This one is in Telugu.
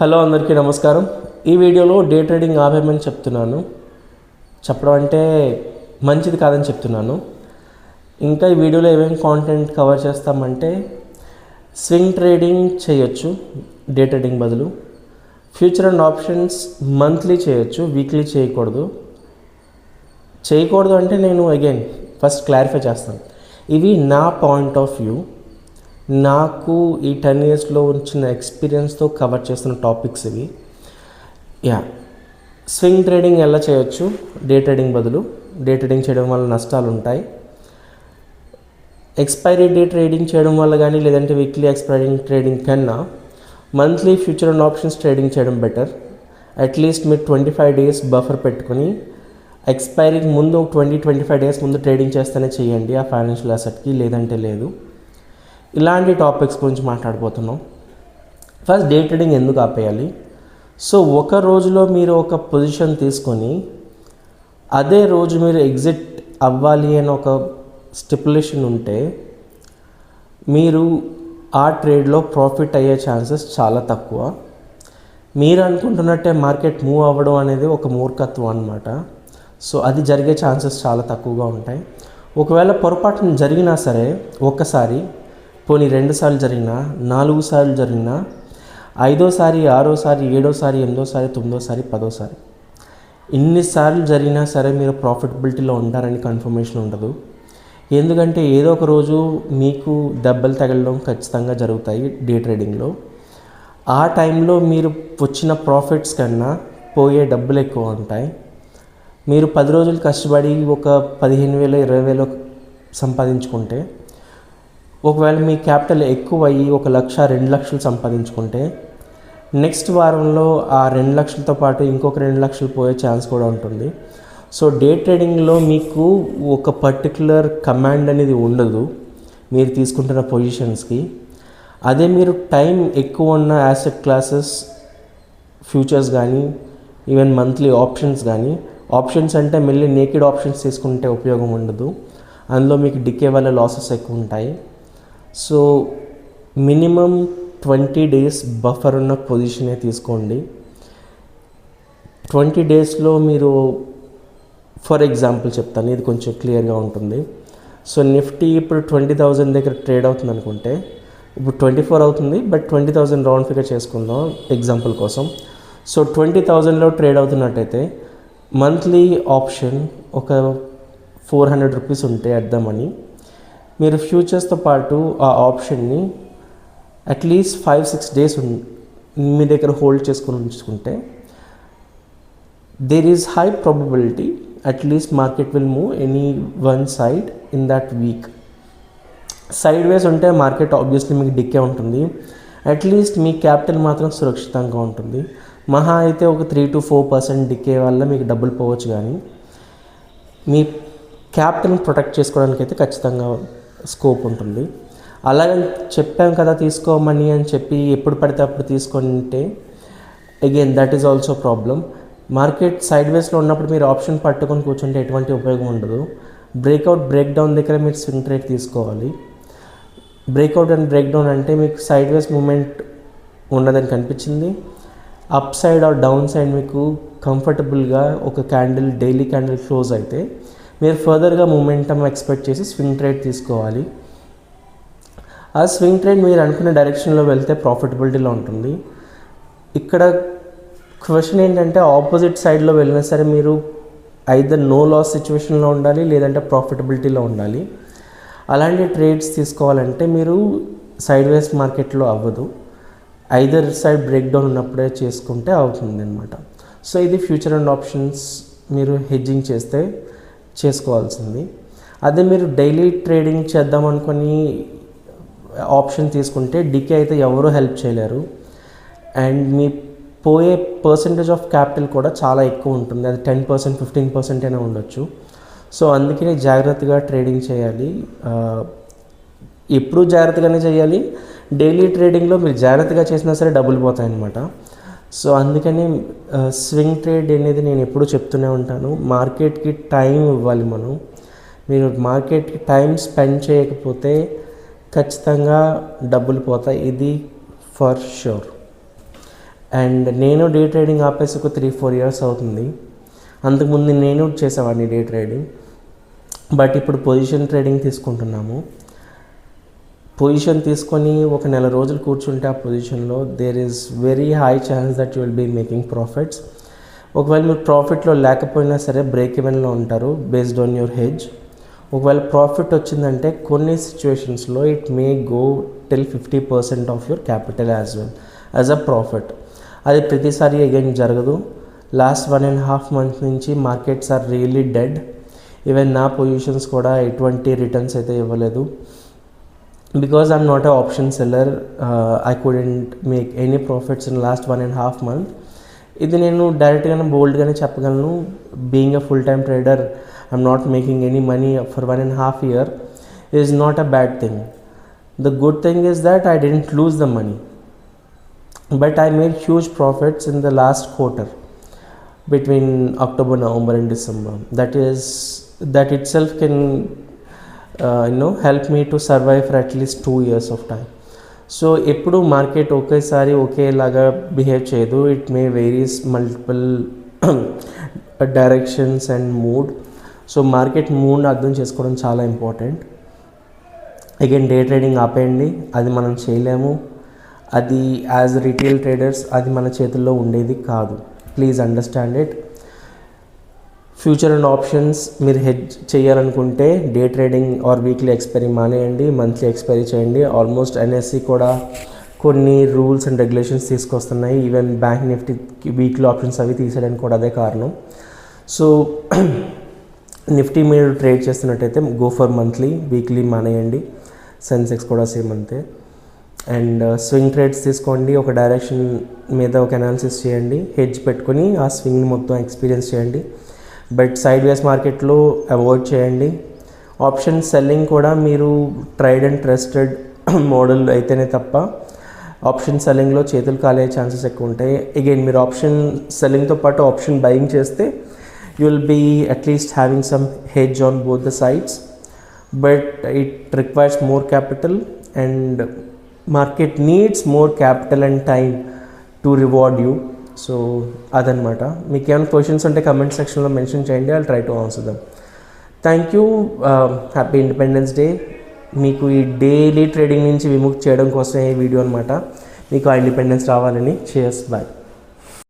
హలో అందరికీ నమస్కారం. ఈ వీడియోలో డే ట్రేడింగ్ ఆపేయమని చెప్తున్నాను. చెప్పడం అంటే మంచిది కాదని చెప్తున్నాను. ఇంకా ఈ వీడియోలో ఏమేమి కాంటెంట్ కవర్ చేస్తామంటే స్వింగ్ ట్రేడింగ్ చేయొచ్చు డే ట్రేడింగ్ బదులు. ఫ్యూచర్ అండ్ ఆప్షన్స్ మంత్లీ చేయొచ్చు, వీక్లీ చేయకూడదు. అంటే నేను అగైన్ ఫస్ట్ క్లారిఫై చేస్తాను. ఇవి నా పాయింట్ ఆఫ్ వ్యూ, నాకు ఈ 10 ఇయర్స్లో వచ్చిన ఎక్స్పీరియన్స్తో కవర్ చేస్తున్న టాపిక్స్ ఇవి. స్వింగ్ ట్రేడింగ్ ఎలా చేయొచ్చు డే ట్రేడింగ్ బదులు. డే ట్రేడింగ్ చేయడం వల్ల నష్టాలు ఉంటాయి. ఎక్స్పైరీ డే ట్రేడింగ్ చేయడం వల్ల కానీ, లేదంటే వీక్లీ ఎక్స్పైరీ ట్రేడింగ్ కన్నా monthly future and options trading చేయడం బెటర్. అట్లీస్ట్ మీరు 25 డేస్ బఫర్ పెట్టుకుని ఎక్స్పైరీకి ముందు 25 డేస్ ముందు ట్రేడింగ్ చేస్తేనే చేయండి ఆ ఫైనాన్షియల్ అసెట్కి, లేదంటే లేదు. ఇలాంటి టాపిక్స్ గురించి మాట్లాడబోతున్నాం. ఫస్ట్ డే ట్రేడింగ్ ఎందుకు ఆపేయాలి? సో ఒక రోజులో మీరు ఒక పొజిషన్ తీసుకొని అదే రోజు మీరు ఎగ్జిట్ అవ్వాలి అని ఒక స్టిపులేషన్ ఉంటే మీరు ఆ ట్రేడ్లో ప్రాఫిట్ అయ్యే ఛాన్సెస్ చాలా తక్కువ. మీరు అనుకుంటున్నట్టే మార్కెట్ మూవ్ అవ్వడం అనేది ఒక మూర్ఖత్వం అన్నమాట. సో అది జరిగే ఛాన్సెస్ చాలా తక్కువగా ఉంటాయి. ఒకవేళ పొరపాటున జరిగినా సరే, ఒక్కసారి పోనీ 2 సార్లు జరిగినా, 4 సార్లు జరిగినా, 5ఓసారి, 6ఓసారి, 7ఓసారి, 8ఓసారి, 9ఓసారి, 10ఓసారి ఇన్నిసార్లు జరిగినా సరే మీరు ప్రాఫిటబిలిటీలో ఉంటారని కన్ఫర్మేషన్ ఉండదు. ఎందుకంటే ఏదో ఒక రోజు మీకు దెబ్బలు తగలడం ఖచ్చితంగా జరుగుతాయి డే ట్రేడింగ్లో. ఆ టైంలో మీరు వచ్చిన ప్రాఫిట్స్ కన్నా పోయే డబ్బులు ఎక్కువ ఉంటాయి. మీరు 10 రోజులు కష్టపడి ఒక 15,000, 20,000 సంపాదించుకుంటే, ఒకవేళ మీ క్యాపిటల్ ఎక్కువ అయ్యి 1,00,000, 2,00,000 సంపాదించుకుంటే, నెక్స్ట్ వారంలో ఆ 2,00,000తో పాటు ఇంకొక 2,00,000 పోయే ఛాన్స్ కూడా ఉంటుంది. సో డే ట్రేడింగ్లో మీకు ఒక పర్టికులర్ కమాండ్ అనేది ఉండదు మీరు తీసుకుంటున్న పొజిషన్స్కి. అదే మీరు టైం ఎక్కువ ఉన్న యాసెట్ క్లాసెస్, ఫ్యూచర్స్ కానీ, ఈవెన్ మంత్లీ ఆప్షన్స్ కానీ, ఆప్షన్స్ అంటే మళ్ళీ నేకెడ్ ఆప్షన్స్ తీసుకుంటే ఉపయోగం ఉండదు. అందులో మీకు డికే వల్ల లాసెస్ ఎక్కువ ఉంటాయి. సో మినిమం 20 డేస్ బఫర్ ఉన్న పొజిషనే తీసుకోండి. 20 డేస్లో మీరు, ఫర్ ఎగ్జాంపుల్ చెప్తాను, ఇది కొంచెం క్లియర్గా ఉంటుంది. సో నిఫ్టీ ఇప్పుడు 20,000 దగ్గర ట్రేడ్ అవుతుంది అనుకుంటే, ఇప్పుడు 24 అవుతుంది, బట్ 20,000 రౌండ్ ఫిగర్ చేసుకుందాం ఎగ్జాంపుల్ కోసం. సో 20,000లో ట్రేడ్ అవుతున్నట్టయితే మంత్లీ ఆప్షన్ ఒక 400 రూపీస్ ఉంటే అట్ ద మనీ, మీరు ఫ్యూచర్స్తో పాటు ఆ ఆప్షన్ని అట్లీస్ట్ 5-6 డేస్ మీ దగ్గర హోల్డ్ చేసుకుని ఉంచుకుంటే, there is high probability at least market will move any one side in that week. Sideways ఉంటే మార్కెట్ ఆబ్వియస్లీ మీకు డిక్కే ఉంటుంది. అట్లీస్ట్ మీ క్యాపిటల్ మాత్రం సురక్షితంగా ఉంటుంది. మహా అయితే ఒక 3-4% డికే వల్ల మీకు డబ్బులు పోవచ్చు, కానీ మీ క్యాపిటల్ని ప్రొటెక్ట్ చేసుకోవడానికి అయితే ఖచ్చితంగా స్కోప్ ఉంటుంది. అలాగే చెప్పాం కదా తీసుకోమని అని చెప్పి ఎప్పుడు పడితే అప్పుడు తీసుకుంటే again that is also problem. Market side వేస్లో ఉన్నప్పుడు మీరు ఆప్షన్ పట్టుకొని కూర్చుంటే ఎటువంటి ఉపయోగం ఉండదు. బ్రేక్అవుట్, బ్రేక్ డౌన్ దగ్గర మీరు స్వింగ్ ట్రేడ్ తీసుకోవాలి. బ్రేక్అవుట్ అండ్ బ్రేక్ డౌన్ అంటే మీకు సైడ్ వేస్ మూమెంట్ ఉన్నదని కనిపించింది, upside or downside మీకు కంఫర్టబుల్గా ఒక క్యాండిల్, డైలీ క్యాండిల్ క్లోజ్ అయితే మీరు ఫర్దర్గా మూమెంటమ్ ఎక్స్పెక్ట్ చేసి స్వింగ్ ట్రేడ్ తీసుకోవాలి. ఆ స్వింగ్ ట్రేడ్ మీరు అనుకున్న డైరెక్షన్లో వెళ్తే ప్రాఫిటబిలిటీలో ఉంటుంది. ఇక్కడ క్వశ్చన్ ఏంటంటే ఆపోజిట్ సైడ్లో వెళ్ళినా సరే మీరు ఐదర్ నో లాస్ సిచ్యువేషన్లో ఉండాలి, లేదంటే ప్రాఫిటబిలిటీలో ఉండాలి. అలాంటి ట్రేడ్స్ తీసుకోవాలంటే మీరు సైడ్ వేస్ మార్కెట్లో అవ్వదు, ఐదర్ సైడ్ బ్రేక్ డౌన్ ఉన్నప్పుడే చేసుకుంటే అవుతుంది అనమాట. సో ఇది ఫ్యూచర్ అండ్ ఆప్షన్స్ మీరు హెడ్జింగ్ చేస్తే చేసుకోవాల్సింది. అదే మీరు డైలీ ట్రేడింగ్ చేద్దాం అనుకొని ఆప్షన్ తీసుకుంటే డికే అయితే ఎవరూ హెల్ప్ చేయలేరు, అండ్ మీ పోయే పర్సంటేజ్ ఆఫ్ క్యాపిటల్ కూడా చాలా ఎక్కువ ఉంటుంది. అది 10%, 15% అయినా ఉండొచ్చు. సో అందుకనే జాగ్రత్తగా ట్రేడింగ్ చేయాలి. ఎప్పుడూ జాగ్రత్తగానే చేయాలి. డైలీ ట్రేడింగ్లో మీరు జాగ్రత్తగా చేసినా సరే డబ్బులు పోతాయన్నమాట. సో అందుకని స్వింగ్ ట్రేడ్ అనేది నేను ఎప్పుడూ చెప్తూనే ఉంటాను, మార్కెట్కి టైం ఇవ్వాలి మనం. మీరు మార్కెట్కి టైం స్పెండ్ చేయకపోతే ఖచ్చితంగా డబ్బులు పోతాయి, ఇది ఫర్ షూర్. అండ్ నేను డే ట్రేడింగ్ ఆపేసి ఒక 3-4 years అవుతుంది. అంతకుముందు నేను చేసేవాడిని డే ట్రేడింగ్, బట్ ఇప్పుడు పొజిషన్ ట్రేడింగ్ తీసుకుంటున్నాము. పొజిషన్ తీసుకొని ఒక నెల రోజులు కూర్చుంటే ఆ పొజిషన్లో there is very high chance that you will be making profits. ఒకవేళ మీరు ప్రాఫిట్లో లేకపోయినా సరే బ్రేక్ ఈవెన్లో ఉంటారు బేస్డ్ ఆన్ యువర్ హెడ్జ్. ఒకవేళ ప్రాఫిట్ వచ్చిందంటే కొన్ని సిచ్యువేషన్స్లో it may go till 50% of your capital as well as a profit. అది ప్రతిసారి అగైన్ జరగదు. లాస్ట్ 1.5 months నుంచి markets are really dead. Even నా పొజిషన్స్ కూడా ఎటువంటి రిటర్న్స్ అయితే ఇవ్వలేదు. Because I'm not a option seller, I couldn't make any profits in last 1.5 months. ఇది నేను డైరెక్ట్గానే బోల్డ్గానే చెప్పగలను. Being a full time trader, I'm not making any money for 1.5 years is not a bad thing. The good thing is that I didn't lose the money, but I made huge profits in the last quarter between October, November and December. That itself can help me to survive for at least 2 years of time. So ఎప్పుడు మార్కెట్ ఒకేసారి ఒకేలాగా బిహేవ్ చేయదు. It may varies multiple directions and mood. So market మూడ్ని అర్థం చేసుకోవడం చాలా ఇంపార్టెంట్. అగైన్ డే ట్రేడింగ్ ఆపేయండి, అది మనం చేయలేము. అది యాజ్ రిటైల్ ట్రేడర్స్ అది మన చేతుల్లో ఉండేది కాదు. Please understand it. Future and options మీరు హెడ్జ్ చేయాలనుకుంటే day trading or weekly expiry మానేయండి, మంత్లీ ఎక్స్పైరీ చేయండి. ఆల్మోస్ట్ NSE కూడా కొన్ని రూల్స్ అండ్ రెగ్యులేషన్స్ తీసుకొస్తున్నాయి. Even bank Nifty weekly options అవి తీసేయడానికి కూడా అదే కారణం. సో నిఫ్టీ మీరు ట్రేడ్ చేస్తున్నట్టయితే గో ఫర్ మంత్లీ, వీక్లీ మానేయండి. సెన్సెక్స్ కూడా సేమ్ అంతే. అండ్ స్వింగ్ ట్రేడ్స్ తీసుకోండి, ఒక డైరెక్షన్ మీద ఒక అనాలిసిస్ చేయండి, హెడ్జ్ పెట్టుకొని ఆ స్వింగ్ని మొత్తం ఎక్స్పీరియన్స్ చేయండి. బట్ సైడ్ వేస్ మార్కెట్లో అవాయిడ్ చేయండి. ఆప్షన్ సెల్లింగ్ కూడా మీరు ట్రైడ్ అండ్ ట్రస్టెడ్ మోడల్ అయితేనే తప్ప ఆప్షన్ సెల్లింగ్లో చేతులు కాలే ఛాన్సెస్ ఎక్కువ ఉంటాయి. అగైన్ మీరు ఆప్షన్ సెల్లింగ్తో పాటు ఆప్షన్ బయింగ్ చేస్తే you will be at least having some hedge on both the sides, but it requires more capital and market needs more capital and time to reward you. So అదనమాట. మీకు ఏమైనా క్వశ్చన్స్ ఉంటే కమెంట్ సెక్షన్లో మెన్షన్ చేయండి, I'll try to answer them. Thank you. Happy Independence Day. మీకు ఈ డైలీ ట్రేడింగ్ నుంచి విముక్తి చేయడం కోసం ఈ వీడియో అనమాట. మీకు ఆ ఇండిపెండెన్స్ రావాలని. Cheers, bye.